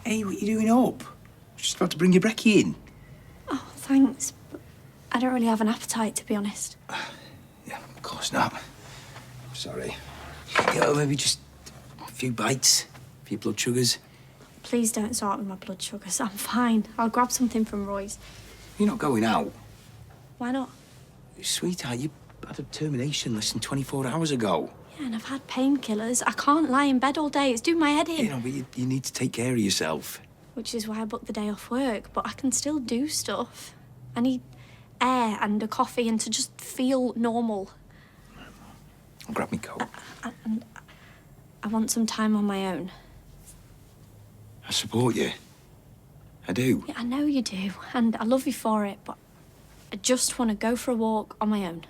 Hey, what are you doing up? Just about to bring your brekkie in. Oh, thanks. But I don't really have an appetite, to be honest. Yeah, of course not. Sorry. Yeah, maybe just a few bites, a few blood sugars. Please don't start with my blood sugars. I'm fine. I'll grab something from Roy's. You're not going out? Why not? Sweetheart, you had a termination less than 24 hours ago. Yeah, and I've had painkillers. I can't lie in bed all day. It's doing my head in. You know, but you need to take care of yourself. Which is why I booked the day off work. But I can still do stuff. I need air and a coffee and to just feel normal. I'll grab me coat. And I want some time on my own. I support you. I do. Yeah, I know you do. And I love you for it, but I just want to go for a walk on my own.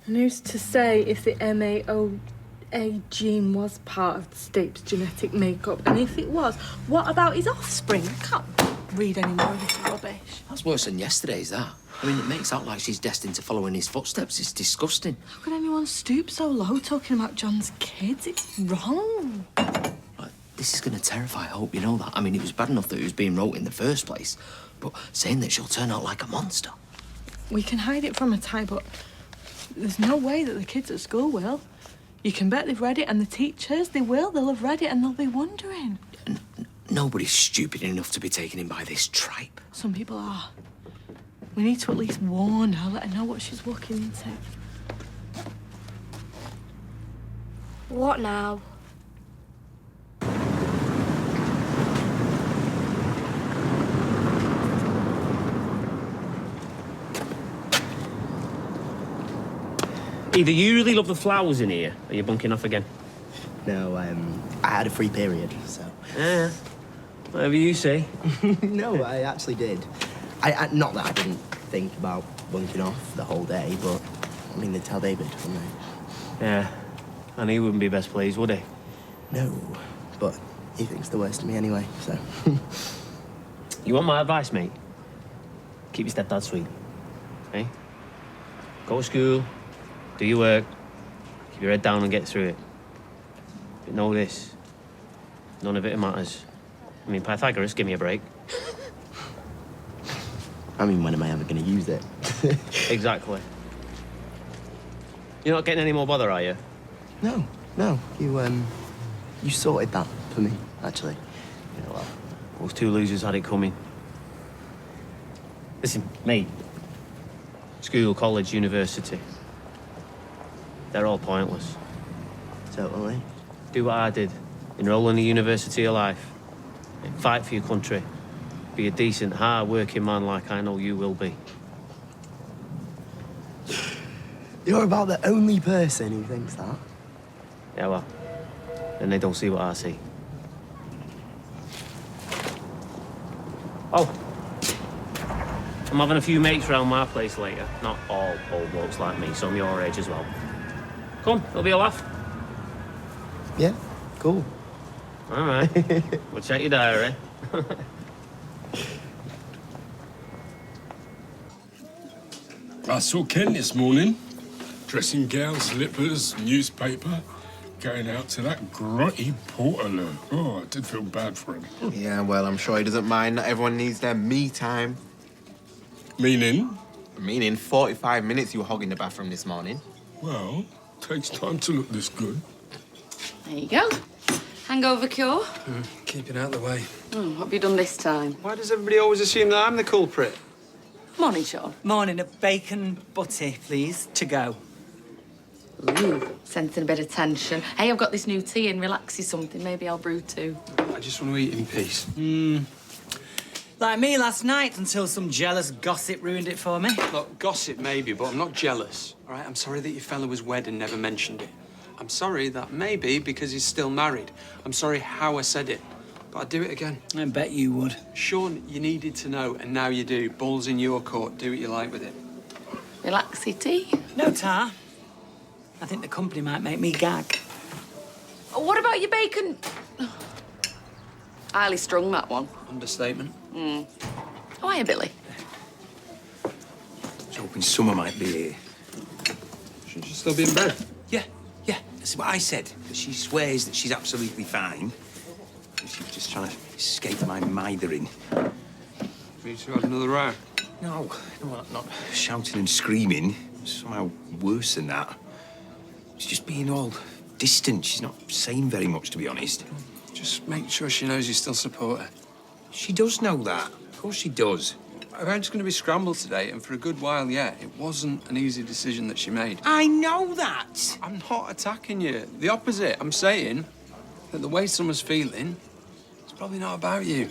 And who's to say if the MAOA gene was part of Stape's genetic makeup? And if it was, what about his offspring? I can't read any more of this rubbish. That's worse than yesterday's, that. I mean, it makes out like she's destined to follow in his footsteps. It's disgusting. How could anyone stoop so low talking about John's kids? It's wrong. Like, this is going to terrify Hope, you know that? I mean, it was bad enough that it was being wrote in the first place, but saying that she'll turn out like a monster. We can hide it from a tie, but there's no way that the kids at school will. You can bet they've read it, and the teachers, they will. They'll have read it, and they'll be wondering. Nobody's stupid enough to be taken in by this tripe. Some people are. We need to at least warn her, let her know what she's walking into. What now? Either you really love the flowers in here, or you're bunking off again. No, I had a free period, so... Yeah, whatever you say. No, I actually did. I not that I didn't think about bunking off the whole day, but, I mean, they'd tell David, wouldn't they? Yeah, and he wouldn't be best pleased, would he? No, but he thinks the worst of me anyway, so... You want my advice, mate? Keep your stepdad sweet, eh? Go to school, do your work, keep your head down and get through it. But know this, none of it matters. I mean, Pythagoras, give me a break. I mean, when am I ever going to use it? Exactly. You're not getting any more bother, are you? No. You sorted that for me, actually. Yeah, well, those two losers had it coming. Listen, mate. School, college, university. They're all pointless. Totally. Do what I did. Enroll in the university of life. Fight for your country. Be a decent, hard-working man like I know you will be. You're about the only person who thinks that. Yeah, well, then they don't see what I see. Oh, I'm having a few mates round my place later. Not all old blokes like me, some your age as well. Come, it'll be a laugh. Yeah, cool. All right, we'll check your diary. I saw Ken this morning. Dressing gown, slippers, newspaper. Going out to that grotty Portaloo. Oh, I did feel bad for him. Yeah, well, I'm sure he doesn't mind. Not everyone needs their me time. Meaning? Meaning 45 minutes you were hogging the bathroom this morning. Well, takes time to look this good. There you go. Hangover cure. Keeping out the way. What have you done this time? Why does everybody always assume that I'm the culprit? Morning, Sean. Morning, a bacon butty, please, to go. Ooh, sensing a bit of tension. Hey, I've got this new tea in. Relaxes something. Maybe I'll brew too. I just want to eat in peace. Like me last night until some jealous gossip ruined it for me. Look, gossip maybe, but I'm not jealous. All right, I'm sorry that your fella was wed and never mentioned it. I'm sorry that maybe because he's still married. I'm sorry how I said it, but I'd do it again. I bet you would. Sean, you needed to know, and now you do. Ball's in your court. Do what you like with it. Relaxy tea. No, Tar. I think the company might make me gag. What about your bacon? Highly strung, that one. Understatement. Oh, hiya, Billy. was hoping Summer might be here. Shouldn't she still be in bed? Yeah, that's what I said. But she swears that she's absolutely fine. She's just trying to escape my mithering. For you to have another row? No, not shouting and screaming. Somehow worse than that. She's just being all distant. She's not saying very much, to be honest. Just make sure she knows you still support her. She does know that. Of course she does. Her head's going to be scrambled today, and for a good while, yeah, it wasn't an easy decision that she made. I know that. I'm not attacking you. The opposite. I'm saying that the way Summer's feeling, it's probably not about you.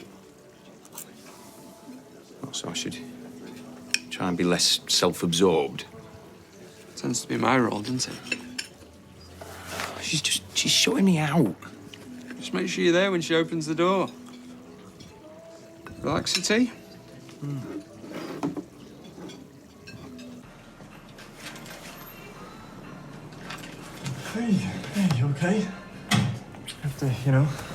So I should try and be less self-absorbed. Tends to be my role, doesn't it? She's shutting me out. Just make sure you're there when she opens the door. Relax your tea. Hey, you okay? After,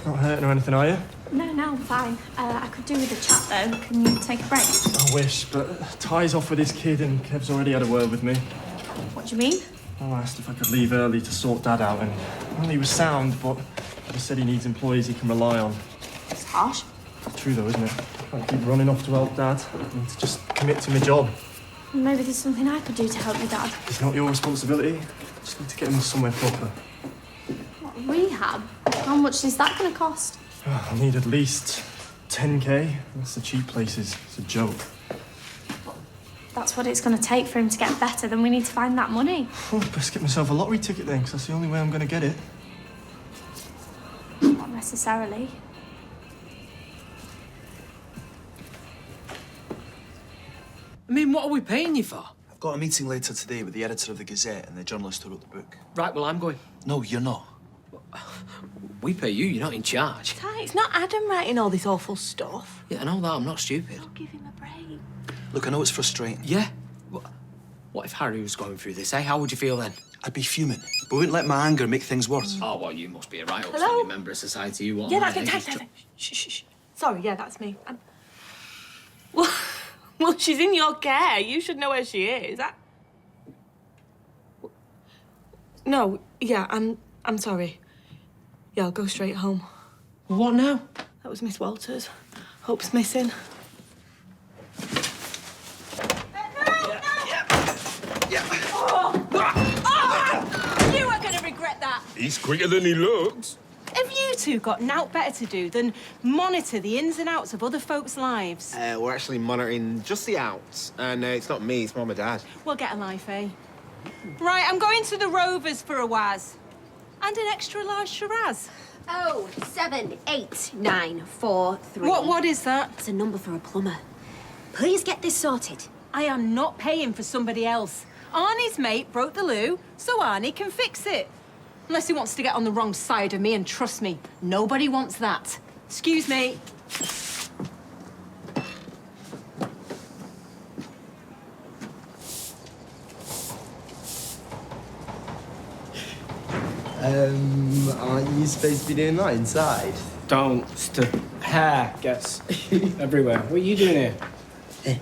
not hurting or anything, are you? No, I'm fine. I could do with a chat, though. Can you take a break? I wish, but Ty's off with his kid and Kev's already had a word with me. What do you mean? I asked if I could leave early to sort Dad out, and well, he was sound, but he said he needs employees he can rely on. It's harsh. It's true, though, isn't it? I can't keep running off to help Dad. I need to just commit to my job. Maybe there's something I could do to help you, Dad. It's not your responsibility. I just need to get him somewhere proper. What, rehab? How much is that going to cost? I need at least 10K. That's the cheap places. It's a joke. That's what it's going to take for him to get better. Then we need to find that money. Oh, best get myself a lottery ticket then, because that's the only way I'm going to get it. Not necessarily. I mean, what are we paying you for? I've got a meeting later today with the editor of the Gazette and the journalist who wrote the book. Right, well, I'm going. No, you're not. We pay you, you're not in charge. Ty, it's not Adam writing all this awful stuff. Yeah, I know that, I'm not stupid. Give him a break. Look, I know it's frustrating. Yeah? What if Harry was going through this, eh? How would you feel then? I'd be fuming, but wouldn't let my anger make things worse. Oh, well, you must be a right Hello? upstanding member of society. You want Yeah, that's it. Ty. Shh. Sorry, yeah, that's me. Well, she's in your care. You should know where she is. No, yeah, I'm sorry. Yeah, I'll go straight home. What now? That was Miss Walters. Hope's missing. You are going to regret that. He's quicker than he looks. Have you two got naught better to do than monitor the ins and outs of other folks' lives? We're actually monitoring just the outs. And it's not me, it's Mum and Dad. Well, get a life, eh? Right, I'm going to the Rovers for a waz. And an extra large Shiraz. Oh, 7, 8, 9, 4, 3. What is that? It's a number for a plumber. Please get this sorted. I am not paying for somebody else. Arnie's mate broke the loo, so Arnie can fix it. Unless he wants to get on the wrong side of me, and trust me, nobody wants that. Excuse me. Aren't you supposed to be doing that inside? Don't. The hair gets everywhere. What are you doing here?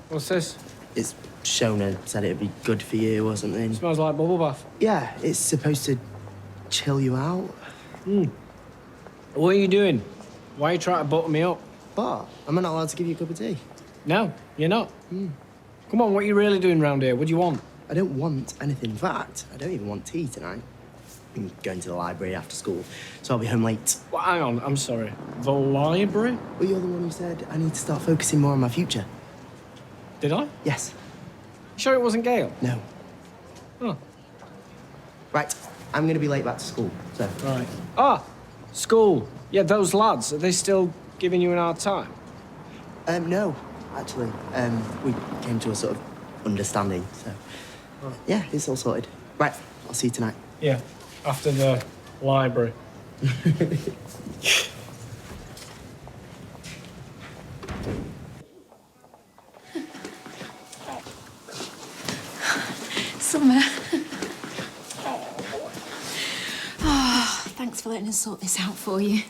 What's this? It's Shona said it'd be good for you or something. Smells like bubble bath. Yeah, it's supposed to chill you out. What are you doing? Why are you trying to butter me up? But am I not allowed to give you a cup of tea? No, you're not. Come on, what are you really doing round here? What do you want? I don't want anything. In fact, I don't even want tea tonight. I'm going to the library after school, so I'll be home late. Well, hang on, I'm sorry. The library? Well, you're the one who said I need to start focusing more on my future. Did I? Yes. Sure it wasn't Gail? No. Oh. Right, I'm going to be late back to school, so... Right. Ah, school. Yeah, those lads, are they still giving you an hard time? No, actually. We came to a sort of understanding, so... Yeah, it's all sorted. Right, I'll see you tonight. Yeah, after the library. Summer. Oh, thanks for letting us sort this out for you.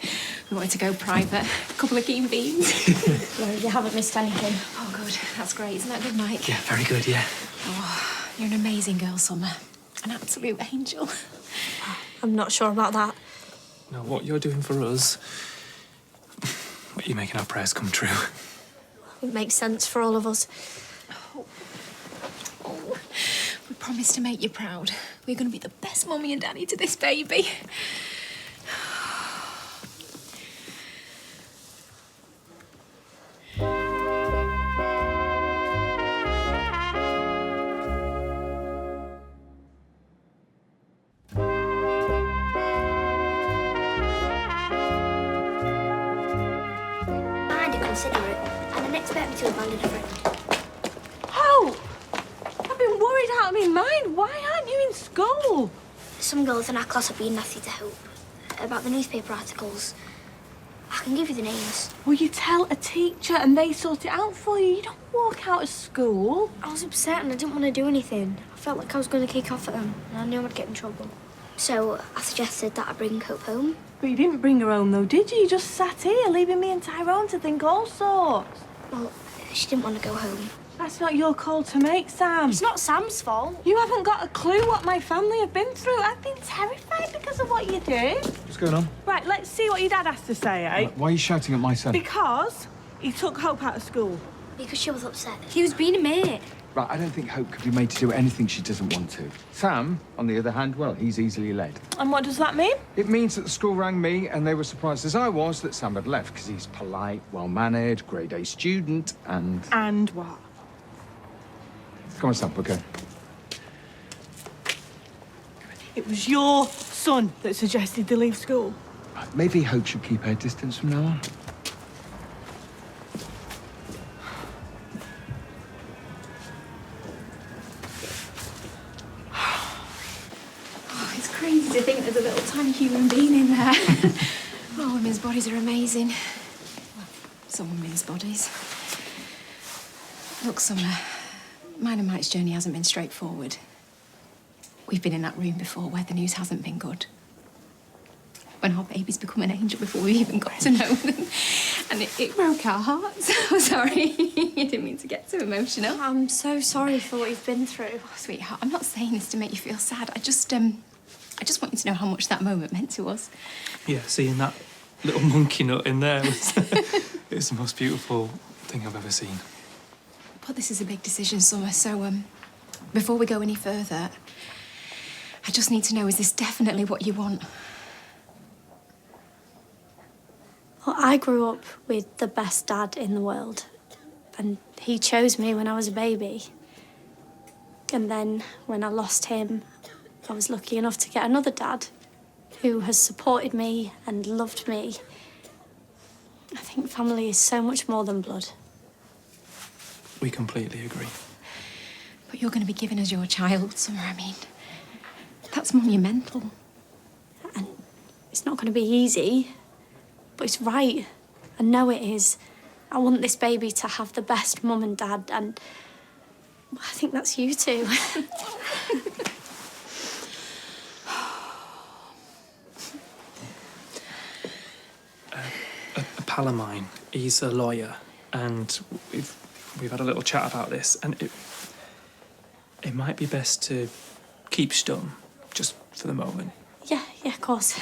We wanted to go private. A couple of keen beans. No, you haven't missed anything. Oh, good. That's great. Isn't that good, Mike? Yeah, very good, yeah. Oh, you're an amazing girl, Summer. An absolute angel. I'm not sure about that. Now, what you're doing for us, what you're making our prayers come true. It makes sense for all of us. Oh, we promised to make you proud. We're going to be the best mummy and daddy to this baby. Mind are considerate, and don't expect me to abandon a friend. Oh! I've been worried out of my mind. Why aren't you in school? Some girls in our class are being nasty to Hope about the newspaper articles. I can give you the names. Will you tell a teacher and they sort it out for you? You don't walk out of school. I was upset and I didn't want to do anything. I felt like I was going to kick off at them and I knew I'd get in trouble. So I suggested that I bring Hope home. But you didn't bring her home, though, did you? You just sat here, leaving me and Tyrone to think all sorts. Well, she didn't want to go home. That's not your call to make, Sam. It's not Sam's fault. You haven't got a clue what my family have been through. I've been terrified because of what you did. What's going on? Right, let's see what your dad has to say, eh? Why are you shouting at my son? Because he took Hope out of school. Because she was upset. He was being a mate. Right, I don't think Hope could be made to do anything she doesn't want to. Sam, on the other hand, well, he's easily led. And what does that mean? It means that the school rang me and they were surprised as I was that Sam had left because he's polite, well-mannered, grade A student and... And what? Come on, Sam, okay. It was your son that suggested they leave school. Maybe Hope should keep her distance from now on. Oh, it's crazy to think there's a little tiny human being in there. Oh, women's bodies are amazing. Well, some women's bodies. Look, Summer, mine and Mike's journey hasn't been straightforward. We've been in that room before where the news hasn't been good. When our baby's become an angel before we even got to know them. And it broke our hearts. I'm sorry. I didn't mean to get so emotional. I'm so sorry for what you've been through. Oh, sweetheart, I'm not saying this to make you feel sad. I just want you to know how much that moment meant to us. Yeah, seeing that little monkey nut in there was it was the most beautiful thing I've ever seen. But this is a big decision, Summer, so before we go any further, I just need to know, is this definitely what you want? Well, I grew up with the best dad in the world, and he chose me when I was a baby. And then when I lost him, I was lucky enough to get another dad who has supported me and loved me. I think family is so much more than blood. We completely agree. But you're going to be given as your child, Summer, I mean, that's monumental. And it's not going to be easy, but it's right. I know it is. I want this baby to have the best mum and dad, and I think that's you too. A pal of mine, he's a lawyer, and we've had a little chat about this, and it might be best to keep stum, just for the moment. Yeah, of course.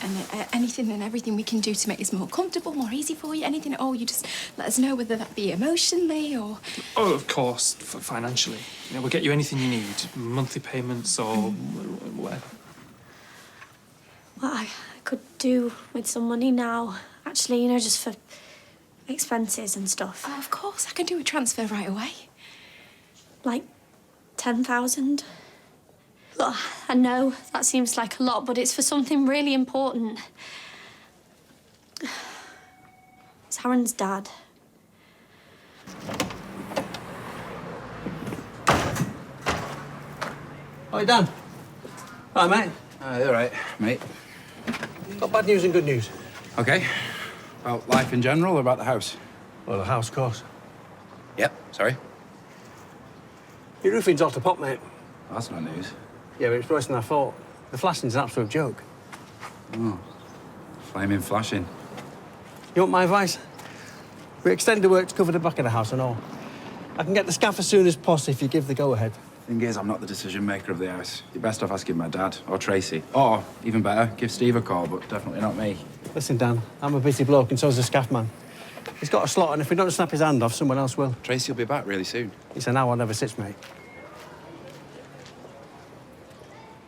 And anything and everything we can do to make this more comfortable, more easy for you, anything at all, you just let us know, whether that be emotionally or... Oh, of course, financially. You know, we'll get you anything you need, monthly payments or whatever. Well, I could do with some money now, actually, you know, just for expenses and stuff. Oh, of course, I can do a transfer right away. Like 10,000? Look, I know that seems like a lot, but it's for something really important. It's Aaron's dad. Hi, Dan. Hi, mate. All right, mate. Got bad news and good news. Okay. About life in general or about the house? Well, the house, of course. Yep, sorry. Your roofing's all to pot, mate. Well, that's not news. Yeah, but it's worse than I thought. The flashing's an absolute joke. Oh, flaming flashing. You want my advice? We extend the work to cover the back of the house and all. I can get the scaff as soon as possible if you give the go-ahead. Thing is, I'm not the decision maker of the house. You're best off asking my dad or Tracy. Or, even better, give Steve a call, but definitely not me. Listen, Dan, I'm a busy bloke and so's the scaff man. He's got a slot, and if we don't snap his hand off, someone else will. Tracy will be back really soon. It's an hour never sits, mate.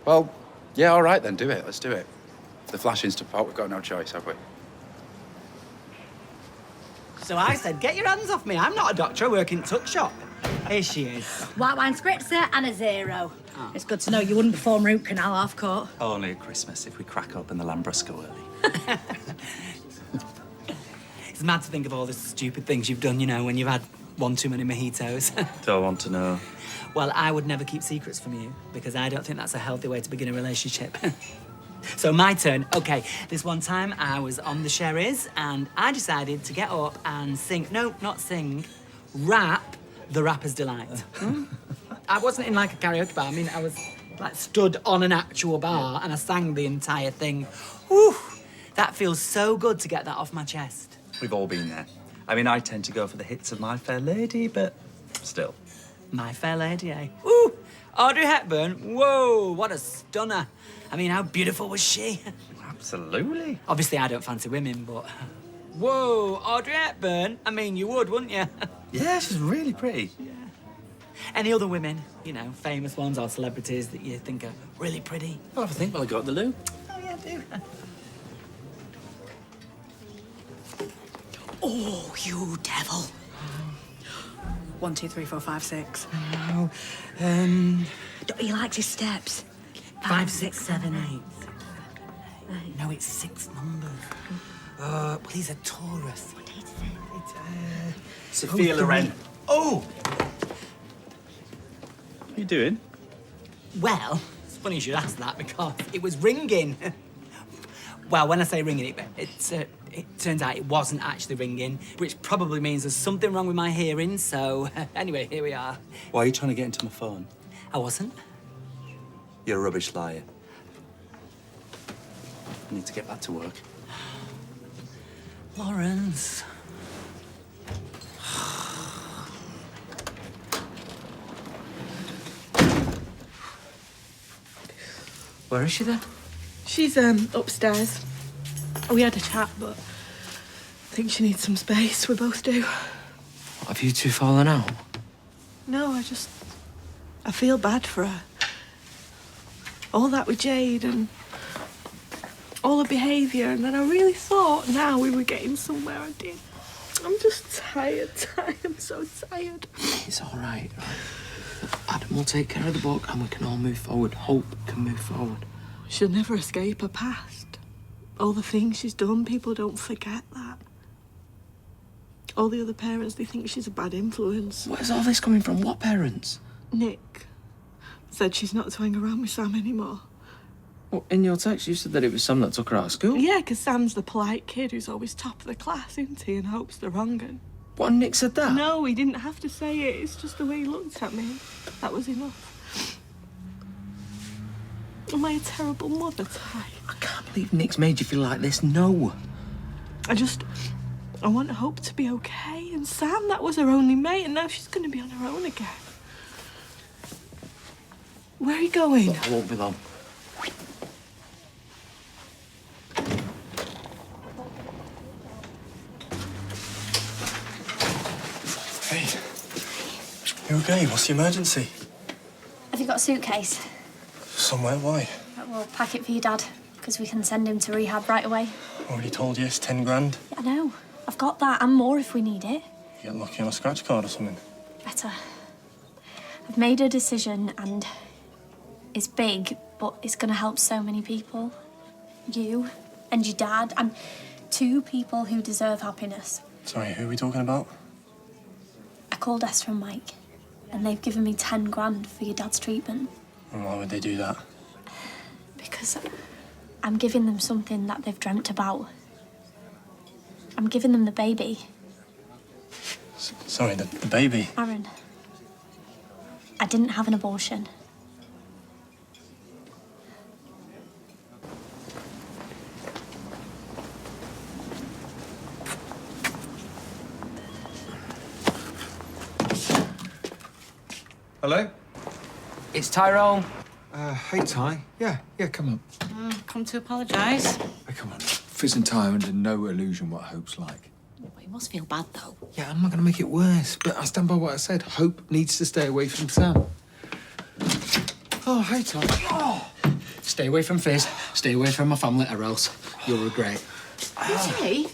Well, yeah, all right then, do it. Let's do it. The flashing's to pot. We've got no choice, have we? So I said, get your hands off me. I'm not a doctor. I work in tuck shop. Here she is. White wine spritzer and a 0. Oh. It's good to know you wouldn't perform root canal half court. Only at Christmas if we crack open the Lambrusco early. It's mad to think of all the stupid things you've done, you know, when you've had one too many mojitos. Don't want to know. Well, I would never keep secrets from you because I don't think that's a healthy way to begin a relationship. So my turn. Okay, this one time I was on the sherries and I decided to get up and sing. No, not sing. Rap The Rapper's Delight. I wasn't in like a karaoke bar. I mean, I was like stood on an actual bar and I sang the entire thing. Whew, that feels so good to get that off my chest. We've all been there. I mean, I tend to go for the hits of My Fair Lady, but still. My Fair Lady, eh? Ooh, Audrey Hepburn. Whoa, what a stunner. I mean, how beautiful was she? Absolutely. Obviously, I don't fancy women, but... Whoa, Audrey Hepburn. I mean, you would, wouldn't you? Yeah, she's really pretty. Yeah. Any other women, you know, famous ones or celebrities that you think are really pretty? I'll have a think while I go to the loo. Oh, yeah, do. Oh, you devil. 1, 2, 3, 4, 5, 6. No. He likes his steps. 5, 6, 7, 8. No, it's 6 numbers. Well, he's a Taurus. What date is it? Sophia Loren. Oh! What are you doing? Well, it's funny you should ask that because it was ringing. Well, when I say ringing, it turns out it wasn't actually ringing, which probably means there's something wrong with my hearing, so anyway, here we are. Why are you trying to get into my phone? I wasn't. You're a rubbish liar. I need to get back to work. Lawrence. Where is she then? She's upstairs. We had a chat, but I think she needs some space. We both do. Have you two fallen out? No, I feel bad for her. All that with Jade and all the behaviour, and then I really thought now we were getting somewhere. I did. I'm just tired. I'm so tired. It's all right. Adam will take care of the book and we can all move forward. Hope can move forward. She'll never escape her past. All the things she's done, people don't forget that. All the other parents, they think she's a bad influence. Where's all this coming from? What parents? Nick said she's not to hang around with Sam anymore. Well, in your text, you said that it was Sam that took her out of school. Yeah, because Sam's the polite kid who's always top of the class, isn't he? And hopes they're wrong. And what, Nick said that? No, he didn't have to say it. It's just the way he looked at me. That was enough. Am I a terrible mother, Ty? I can't believe Nick's made you feel like this. No. I want Hope to be okay. And Sam, that was her only mate, and now she's going to be on her own again. Where are you going? I won't be long. Hey, you okay? What's the emergency? Have you got a suitcase? Somewhere, why? We'll pack it for your dad, because we can send him to rehab right away. Already told you, it's 10 grand. Yeah, I know. I've got that and more if we need it. You get lucky on a scratch card or something. Better. I've made a decision and it's big, but it's going to help so many people. You and your dad and 2 people who deserve happiness. Sorry, who are we talking about? I called Esther and Mike and they've given me 10 grand for your dad's treatment. And why would they do that? Because I'm giving them something that they've dreamt about. I'm giving them the baby. Sorry, the baby? Aaron, I didn't have an abortion. Hello? It's Tyrone. Hey, Ty. Yeah, come on. Come to apologise. Hey, come on. Fizz and Ty are under no illusion what Hope's like. You must feel bad, though. Yeah, I'm not going to make it worse, but I stand by what I said. Hope needs to stay away from Sam. Oh, hey, Ty. Oh. Stay away from Fizz. Stay away from my family, or else you'll regret. Who's he?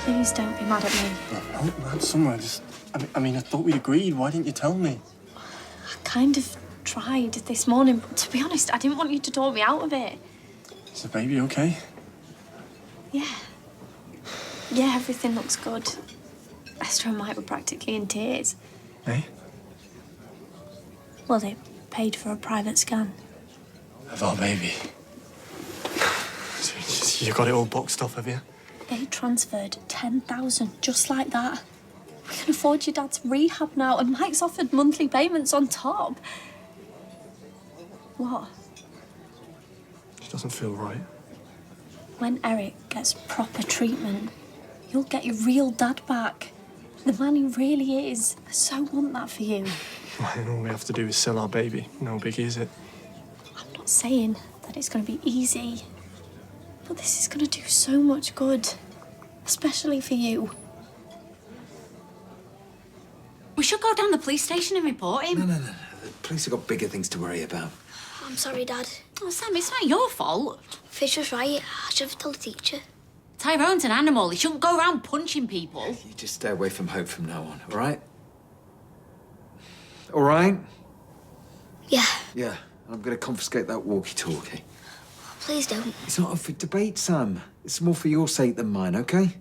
Please don't be mad at me. No, man, Summer, I mean, I thought we'd agreed. Why didn't you tell me? I kind of tried this morning, but to be honest, I didn't want you to talk me out of it. Is the baby okay? Yeah. Yeah, everything looks good. Esther and Mike were practically in tears. Hey? Well, they paid for a private scan. Of our baby. You got it all boxed off, have you? They transferred 10,000 just like that. We can afford your dad's rehab now, and Mike's offered monthly payments on top. What? It doesn't feel right. When Eric gets proper treatment, you'll get your real dad back. The man he really is. I so want that for you. And all we have to do is sell our baby. No biggie, is it? I'm not saying that it's going to be easy, but this is going to do so much good, especially for you. We should go down the police station and report him. No. The police have got bigger things to worry about. I'm sorry, Dad. Oh, Sam, it's not your fault. Fish was right. I should have told the teacher. Tyrone's an animal. He shouldn't go around punching people. You just stay away from Hope from now on, all right? All right? Yeah. Yeah, I'm going to confiscate that walkie-talkie. Please don't. It's not up for debate, Sam. It's more for your sake than mine, okay?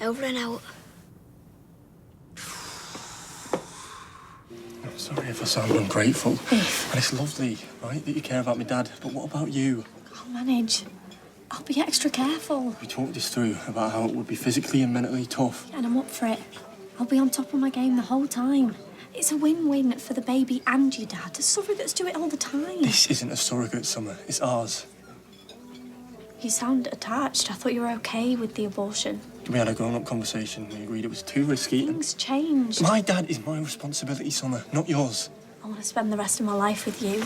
Over and out. I'm sorry if I sound ungrateful. And it's lovely, right, that you care about my dad. But what about you? I'll manage. I'll be extra careful. We talked this through about how it would be physically and mentally tough. And I'm up for it. I'll be on top of my game the whole time. It's a win-win for the baby and your dad. Surrogates do it all the time. This isn't a surrogate, Summer. It's ours. You sound attached. I thought you were okay with the abortion. We had a grown-up conversation. We agreed it was too risky. Things change. My dad is my responsibility, Summer, not yours. I want to spend the rest of my life with you.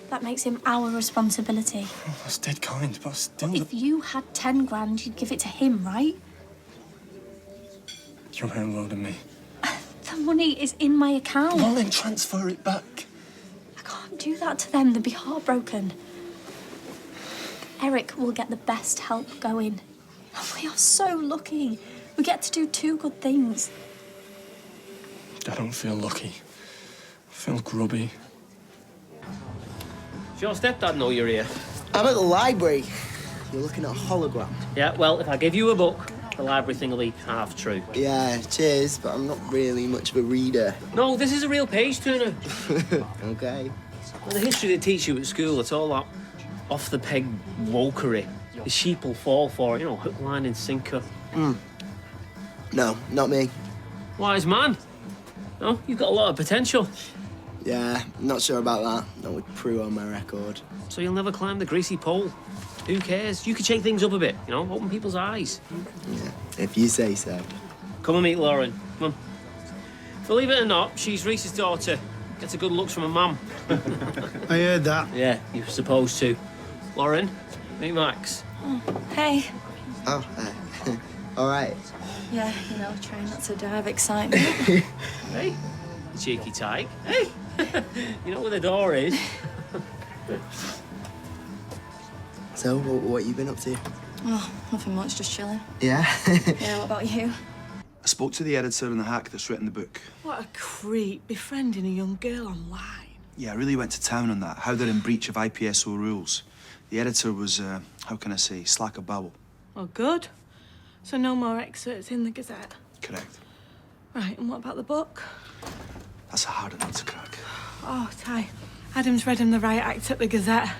That makes him our responsibility. Oh, that's dead kind, but still... If you had 10 grand, you'd give it to him, right? You're more involved than me. The money is in my account. Well, then transfer it back. I can't do that to them. They'd be heartbroken. Eric will get the best help going. We are so lucky. We get to do 2 good things. I don't feel lucky. I feel grubby. Does your stepdad know you're here? I'm at the library. You're looking at a hologram. Yeah, well, if I give you a book, the library thing will be half true. Yeah, cheers, but I'm not really much of a reader. No, this is a real page-turner. Okay. Well, the history they teach you at school, it's all that off-the-peg wokery. The sheep will fall for it, you know, hook, line and sinker. No, not me. Wise man. No, you've got a lot of potential. Yeah, not sure about that. Not with Prue on my record. So you'll never climb the greasy pole. Who cares? You could shake things up a bit, you know, open people's eyes. Yeah, if you say so. Come and meet Lauren. Come on. Believe it or not, she's Reese's daughter. Gets a good looks from her mum. I heard that. Yeah, you're supposed to. Lauren, meet Max. Oh, hey. Oh, all right. Yeah, you know, trying not to die of excitement. Hey, you cheeky tyke. Hey, you know where the door is. So, what you been up to? Oh, nothing much, just chilling. Yeah? Yeah, what about you? I spoke to the editor and the hack that's written the book. What a creep, befriending a young girl online. Yeah, I really went to town on that, how they're in breach of IPSO rules. The editor was, how can I say, slack a bowel. Well, good. So no more excerpts in the Gazette. Correct. Right, and what about the book? That's a hard one to crack. Oh, Ty, Adam's read him the riot act at the Gazette.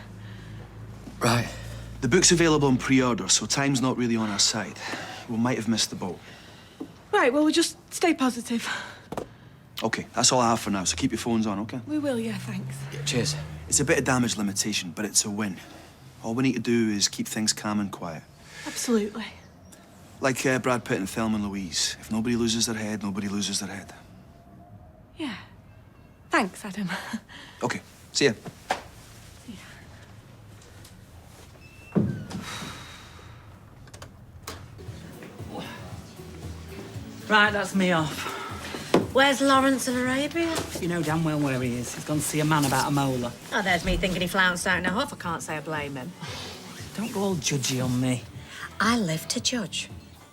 Right. The book's available on pre-order, so time's not really on our side. We might have missed the boat. Right, well, we'll just stay positive. Okay, that's all I have for now, so keep your phones on, okay? We will, yeah, thanks. Yeah, cheers. It's a bit of damage limitation, but it's a win. All we need to do is keep things calm and quiet. Absolutely. Like Brad Pitt and Thelma and Louise. If nobody loses their head, nobody loses their head. Yeah. Thanks, Adam. Okay, see ya. Right, that's me off. Where's Lawrence of Arabia? You know damn well where he is. He's gone to see a man about a molar. Oh, there's me thinking he flounced out in a huff. I can't say I blame him. Don't go all judgy on me. I live to judge.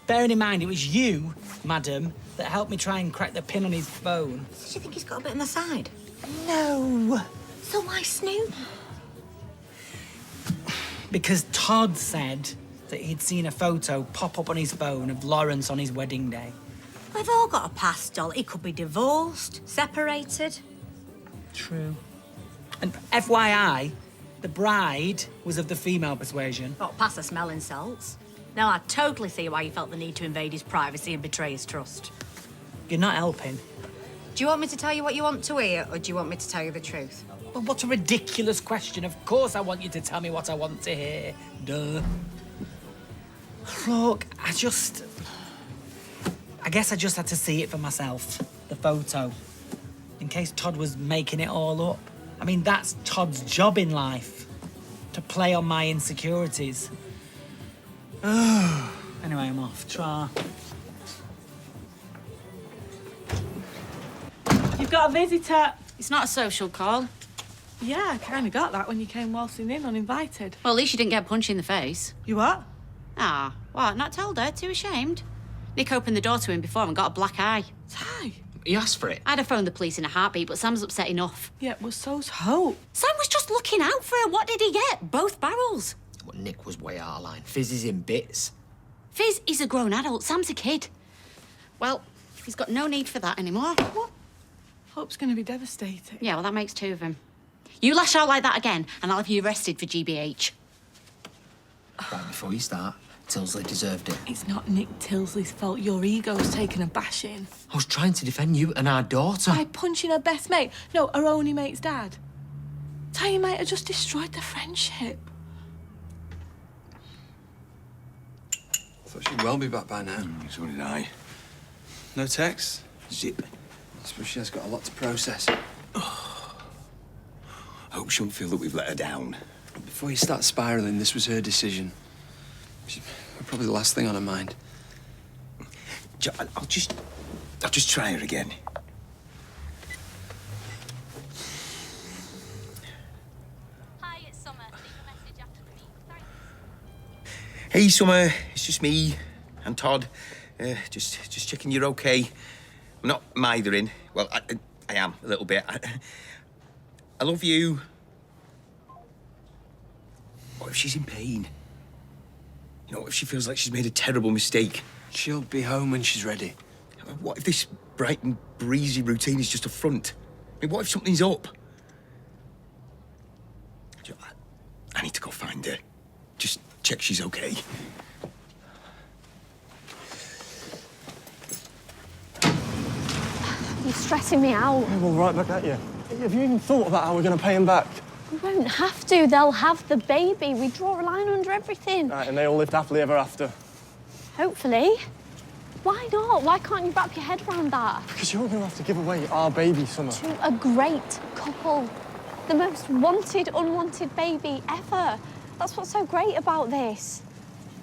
Bearing in mind it was you, madam, that helped me try and crack the pin on his phone. Do you think he's got a bit on the side? No. So why snoop? Because Todd said that he'd seen a photo pop up on his phone of Lawrence on his wedding day. We've all got a past, doll. He could be divorced, separated. True. And FYI, the bride was of the female persuasion. Oh, pass the smelling salts. Now, I totally see why you felt the need to invade his privacy and betray his trust. You're not helping. Do you want me to tell you what you want to hear, or do you want me to tell you the truth? Well, what a ridiculous question. Of course I want you to tell me what I want to hear. Duh. Look, I guess I just had to see it for myself, the photo, in case Todd was making it all up. I mean, that's Todd's job in life, to play on my insecurities. Anyway, I'm off. Tra. You've got a visitor. It's not a social call. Yeah, I kind of got that when you came waltzing in uninvited. Well, at least you didn't get punched in the face. You what? Ah, what? Not told her? Too ashamed? Nick opened the door to him before and got a black eye. Ty. He asked for it. I'd have phoned the police in a heartbeat, but Sam's upset enough. Yeah, well, so's Hope. Sam was just looking out for her. What did he get? Both barrels. Well, Nick was way out of line. Fizz is in bits. Fizz is a grown adult. Sam's a kid. Well, he's got no need for that anymore. What? Hope's going to be devastated. Yeah, well, that makes two of him. You lash out like that again, and I'll have you arrested for GBH. Right, before you start, Tilsley deserved it. It's not Nick Tilsley's fault. Your ego's taken a bashing. I was trying to defend you and our daughter. By punching her best mate. No, her only mate's dad. Ty, you might have just destroyed the friendship. I thought she'd well be back by now. So did I. No text? Zip. I suppose she has got a lot to process. Hope she won't feel that we've let her down. Before you start spiralling, this was her decision. She's probably the last thing on her mind. I'll just try her again. Hi, it's Summer. Leave a message after the beep. Thanks. Hey, Summer. It's just me and Todd. Just checking you're okay. I'm not mithering. Well, I am a little bit. I love you. What if she's in pain? You know, what if she feels like she's made a terrible mistake? She'll be home when she's ready. What if this bright and breezy routine is just a front? I mean, what if something's up? I need to go find her. Just check she's okay. You're stressing me out. Yeah, well, right back at you. Have you even thought about how we're going to pay him back? We won't have to. They'll have the baby. We draw a line under everything. Right, and they all lived happily ever after. Hopefully. Why not? Why can't you wrap your head around that? Because you're going to have to give away our baby, Summer. To a great couple. The most wanted, unwanted baby ever. That's what's so great about this.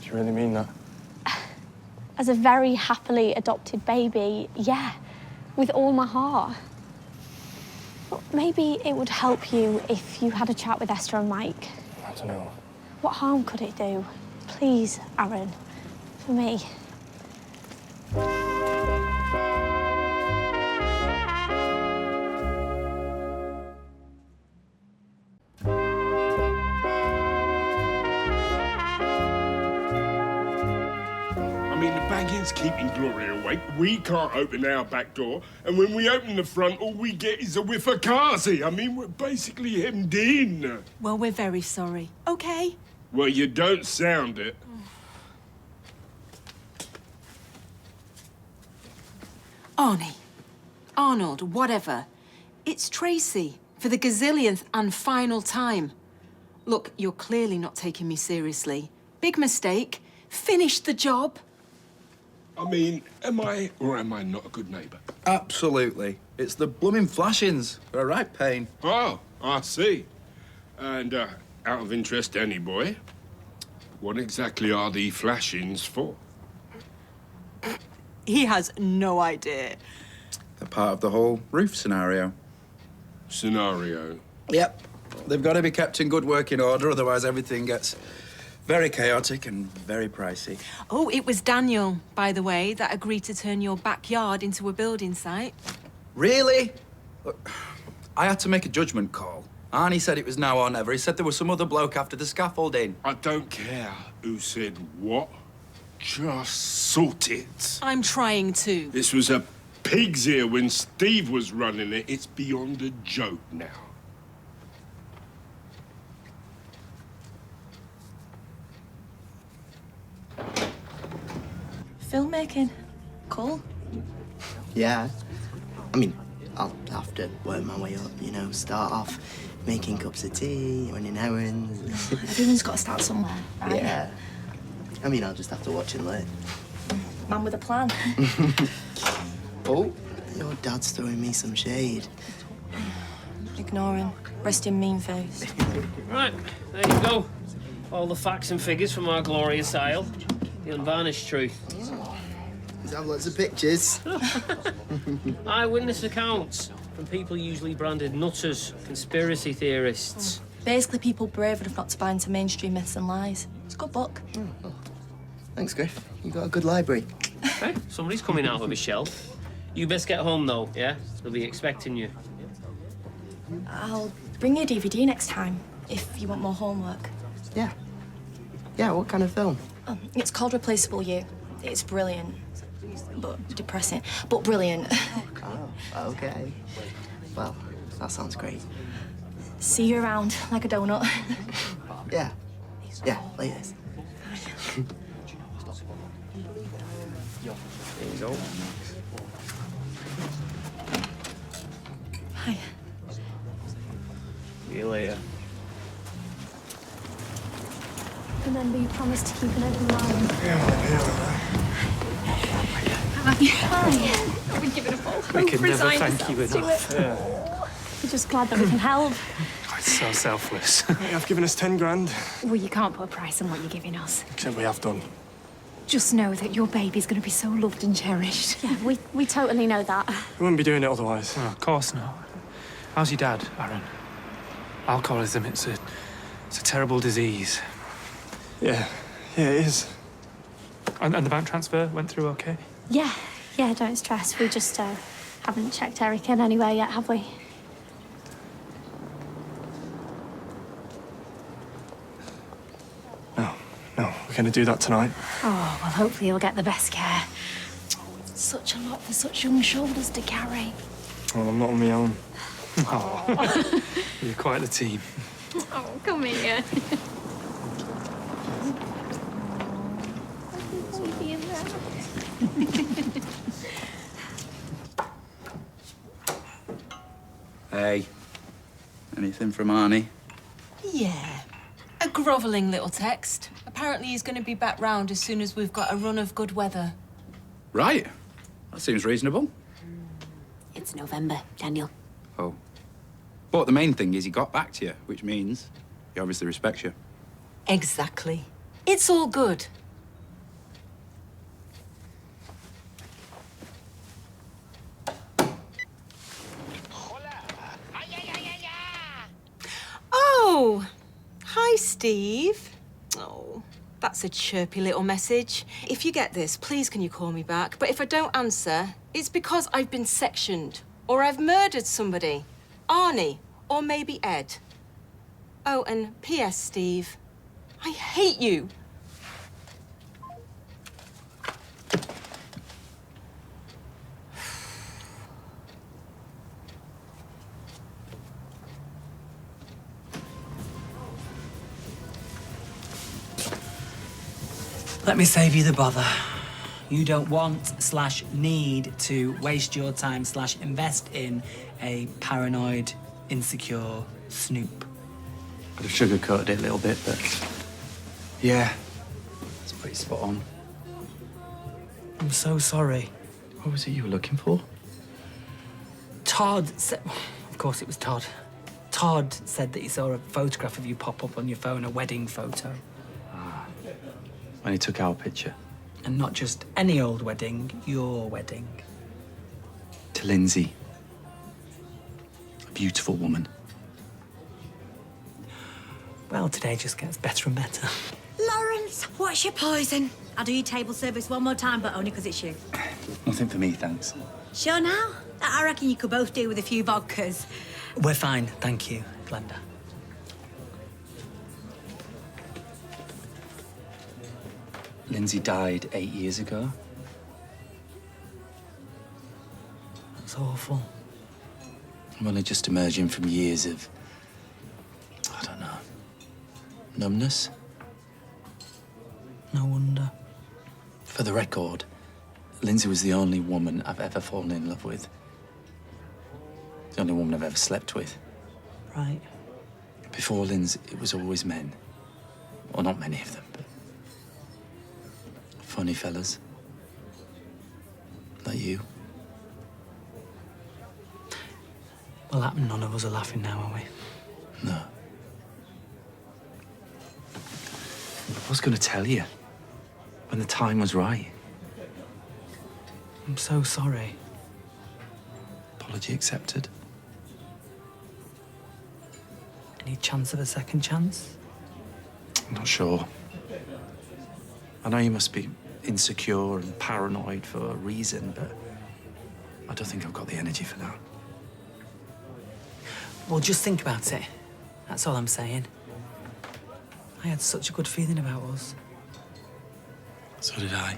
Do you really mean that? As a very happily adopted baby, yeah, with all my heart. But maybe it would help you if you had a chat with Esther and Mike. I don't know. What harm could it do? Please, Aaron, for me. Baggins keeping Gloria awake. We can't open our back door, and when we open the front, all we get is a whiff of Kasi. I mean, we're basically hemmed in. Well, we're very sorry. Okay? Well, you don't sound it. Arnie, Arnold, whatever. It's Tracy, for the gazillionth and final time. Look, you're clearly not taking me seriously. Big mistake. Finish the job. I mean, am I or am I not a good neighbour? Absolutely. It's the blooming flashings. They're a right pain. Oh, I see. And out of interest, Danny boy, what exactly are the flashings for? He has no idea. They're part of the whole roof scenario. Scenario? Yep. They've got to be kept in good working order, otherwise everything gets very chaotic and very pricey. Oh, it was Daniel, by the way, that agreed to turn your backyard into a building site. Really? Look, I had to make a judgment call. Arnie said it was now or never. He said there was some other bloke after the scaffolding. I don't care who said what. Just sort it. I'm trying to. This was a pig's ear when Steve was running it. It's beyond a joke now. Filmmaking. Cool. Yeah. I mean, I'll have to work my way up, you know, start off making cups of tea, running errands. Everyone's got to start somewhere, right? Yeah. I mean, I'll just have to watch and learn. Man with a plan. Oh, your dad's throwing me some shade. Ignore him. Rest in mean face. Right, there you go. All the facts and figures from our glorious isle. The unvarnished truth. Let's have lots of pictures. Eyewitness accounts from people usually branded nutters, conspiracy theorists. Basically, people brave enough not to buy into mainstream myths and lies. It's a good book. Oh. Thanks, Griff. You got a good library. Hey, somebody's coming out of his shelf. You best get home, though, yeah? They'll be expecting you. I'll bring you a DVD next time, if you want more homework. Yeah. Yeah, what kind of film? It's called Replaceable You. It's brilliant. But depressing. But brilliant. Oh, okay. Well, that sounds great. See you around, like a donut. Yeah. Yeah, like this. There you go. Hi. See you later. Remember, you promised to keep an open mind. Hi. We're giving up all We can never thank you enough. We're just glad that we can help. Oh, it's so selfless. They have given us 10 grand. Well, you can't put a price on what you're giving us. Except we have done. Just know that your baby's going to be so loved and cherished. Yeah, we totally know that. We wouldn't be doing it otherwise. Oh, of course not. How's your dad, Aaron? Alcoholism, it's a terrible disease. Yeah, it is. And the bank transfer went through okay? Yeah, don't stress. We just haven't checked Eric in anywhere yet, have we? No, we're going to do that tonight. Oh, well, hopefully you'll get the best care. Such a lot for such young shoulders to carry. Well, I'm not on my own. Oh, you're quite the team. Oh, come here. Hey, anything from Arnie? Yeah. A grovelling little text. Apparently he's going to be back round as soon as we've got a run of good weather. Right. That seems reasonable. It's November, Daniel. Oh. But the main thing is he got back to you, which means he obviously respects you. Exactly. It's all good. Oh, hi, Steve. Oh, that's a chirpy little message. If you get this, please can you call me back? But if I don't answer, it's because I've been sectioned or I've murdered somebody. Arnie, or maybe Ed. Oh, and P.S., Steve, I hate you. Let me save you the bother. You don't want/need to waste your time/invest in a paranoid, insecure snoop. Could have sugarcoated it a little bit, but yeah, it's pretty spot on. I'm so sorry. What was it you were looking for? Todd said... Of course it was Todd. Todd said that he saw a photograph of you pop up on your phone, a wedding photo. When he took our picture. And not just any old wedding, your wedding. To Lindsay. A beautiful woman. Well, today just gets better and better. Lawrence, what's your poison? I'll do your table service one more time, but only because it's you. Nothing for me, thanks. Sure now? I reckon you could both do with a few vodkas. We're fine, thank you, Glenda. Lindsay died 8 years ago. That's awful. I'm only just emerging from years of, I don't know, numbness. No wonder. For the record, Lindsay was the only woman I've ever fallen in love with. The only woman I've ever slept with. Right. Before Lindsay, it was always men. Well, not many of them, but funny fellas. Like you. Well, none of us are laughing now, are we? No. I was going to tell you when the time was right. I'm so sorry. Apology accepted. Any chance of a second chance? I'm not sure. I know you must be insecure and paranoid for a reason, but I don't think I've got the energy for that. Well, just think about it. That's all I'm saying. I had such a good feeling about us. So did I.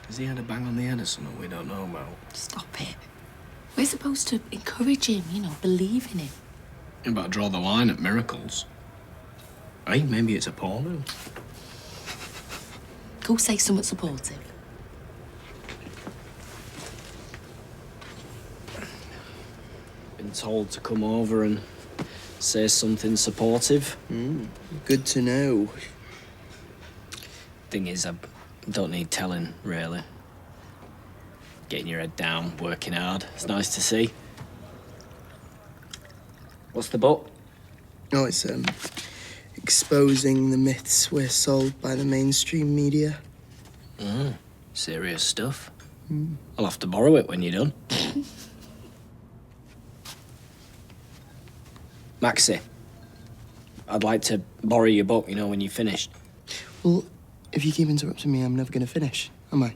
Has he had a bang on the head or something we don't know about? Stop it. We're supposed to encourage him, you know, believe in him. You better draw the line at miracles. Hey, maybe it's a porno. Go say something supportive. Been told to come over and say something supportive. Good to know. Thing is, I don't need telling, really. Getting your head down, working hard. It's nice to see. What's the book? Oh, it's exposing the myths we're sold by the mainstream media. Serious stuff. I'll have to borrow it when you're done. Maxie, I'd like to borrow your book, you know, when you're finished. Well, if you keep interrupting me, I'm never going to finish, am I?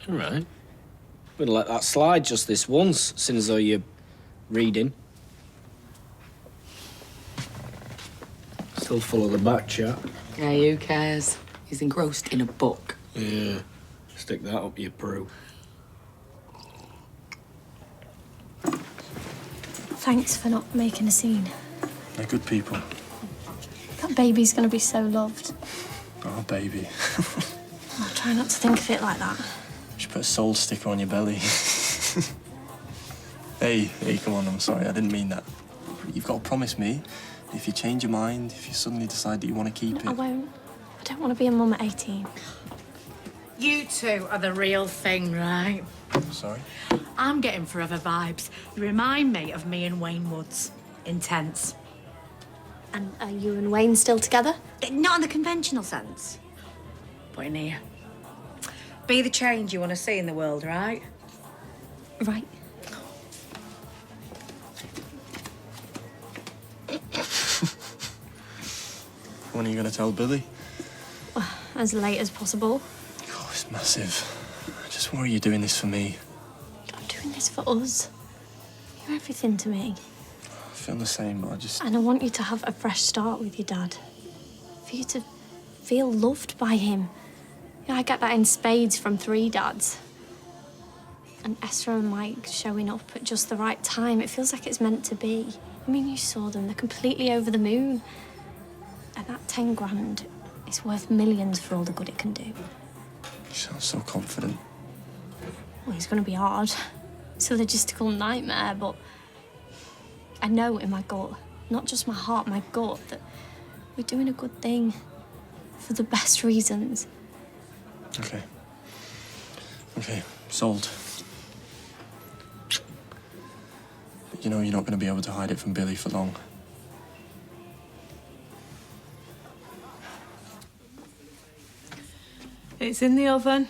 All right. We'll let that slide just this once, seeing as though you're reading. Still full of the back chat. Yeah, who cares? He's engrossed in a book. Yeah. Stick that up your brew. Thanks for not making a scene. They're good people. That baby's gonna be so loved. Oh, baby. I'll try not to think of it like that. You should put a soul sticker on your belly. Hey, come on, I'm sorry, I didn't mean that. You've got to promise me, if you change your mind, if you suddenly decide that you want to keep it... I won't. I don't want to be a mum at 18. You two are the real thing, right? Sorry? I'm getting forever vibes. You remind me of me and Wayne Woods. Intense. And are you and Wayne still together? Not in the conventional sense, but in here. Be the change you want to see in the world, right? Right. When are you going to tell Billy? Well, as late as possible. Oh, it's massive. I just worry you're doing this for me. I'm doing this for us. You're everything to me. I feel the same, but I just... And I want you to have a fresh start with your dad. For you to feel loved by him. Yeah, I get that in spades from 3 dads. And Esther and Mike showing up at just the right time. It feels like it's meant to be. I mean, you saw them. They're completely over the moon. And that 10 grand is worth millions for all the good it can do. You sound so confident. Well, it's going to be hard. It's a logistical nightmare, but I know in my gut, not just my heart, my gut, that we're doing a good thing for the best reasons. Okay. Okay, sold. But you know you're not going to be able to hide it from Billy for long. It's in the oven.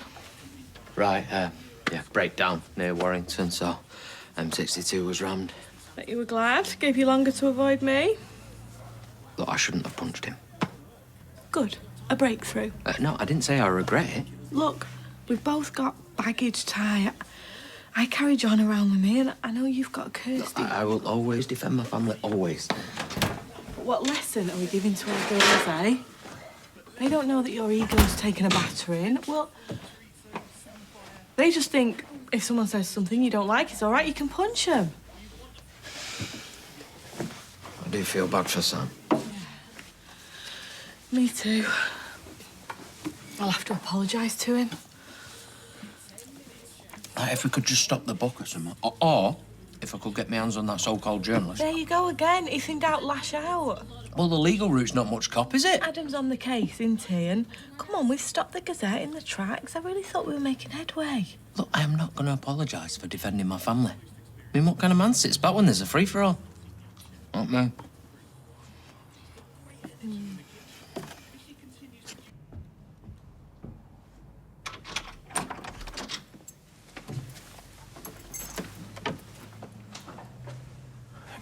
Right, yeah, breakdown near Warrington, so M62 was rammed. Bet you were glad. Gave you longer to avoid me. Look, I shouldn't have punched him. Good. A breakthrough. No, I didn't say I regret it. Look, we've both got baggage, Ty. I carry John around with me, and I know you've got Kirsty. I will always defend my family, always. What lesson are we giving to our girls, eh? They don't know that your ego's taken a battering. Well, they just think if someone says something you don't like, it's all right, you can punch them. I do feel bad for Sam. Me too. I'll have to apologise to him. If we could just stop the book or something. Or if I could get my hands on that so-called journalist. There you go again. If in doubt, lash out. Well, the legal route's not much cop, is it? Adam's on the case, isn't he? And come on, we've stopped the Gazette in the tracks. I really thought we were making headway. Look, I am not going to apologise for defending my family. I mean, what kind of man sits back when there's a free-for-all? Not me.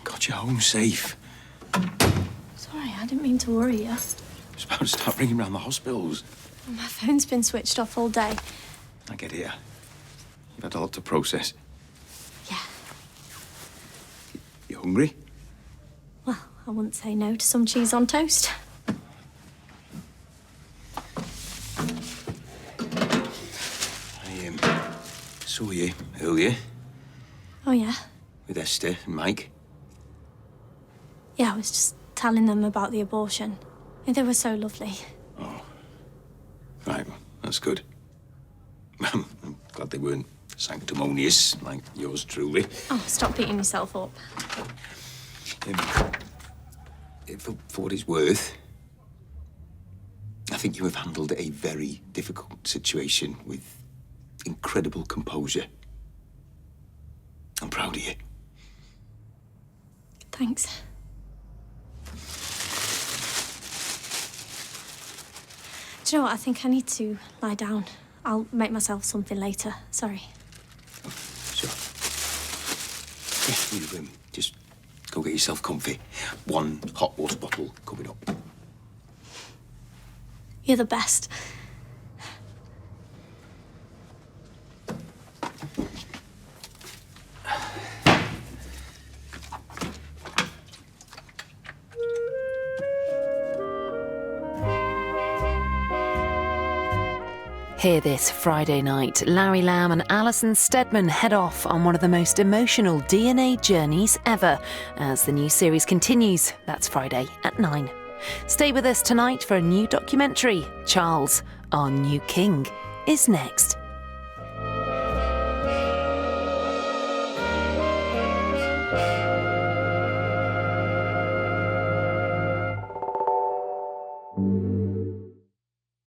Got you home safe. Sorry, I didn't mean to worry you. I was about to start ringing round the hospitals. My phone's been switched off all day. I get it. You've had a lot to process. Yeah. You hungry? Well, I wouldn't say no to some cheese on toast. I saw you earlier Oh, yeah? with Esther and Mike. Yeah, I was just telling them about the abortion. And they were so lovely. Right, well, that's good. I'm glad they weren't sanctimonious like yours truly. Oh, stop beating yourself up. For what it's worth, I think you have handled a very difficult situation with incredible composure. I'm proud of you. Thanks. Do you know what? I think I need to lie down. I'll make myself something later. Sorry. Sure. Yeah, you just go get yourself comfy. One hot water bottle coming up. You're the best. Hear this Friday night. Larry Lamb and Alison Steadman head off on one of the most emotional DNA journeys ever as the new series continues. That's Friday at 9. Stay with us tonight for a new documentary. Charles, our new king, is next.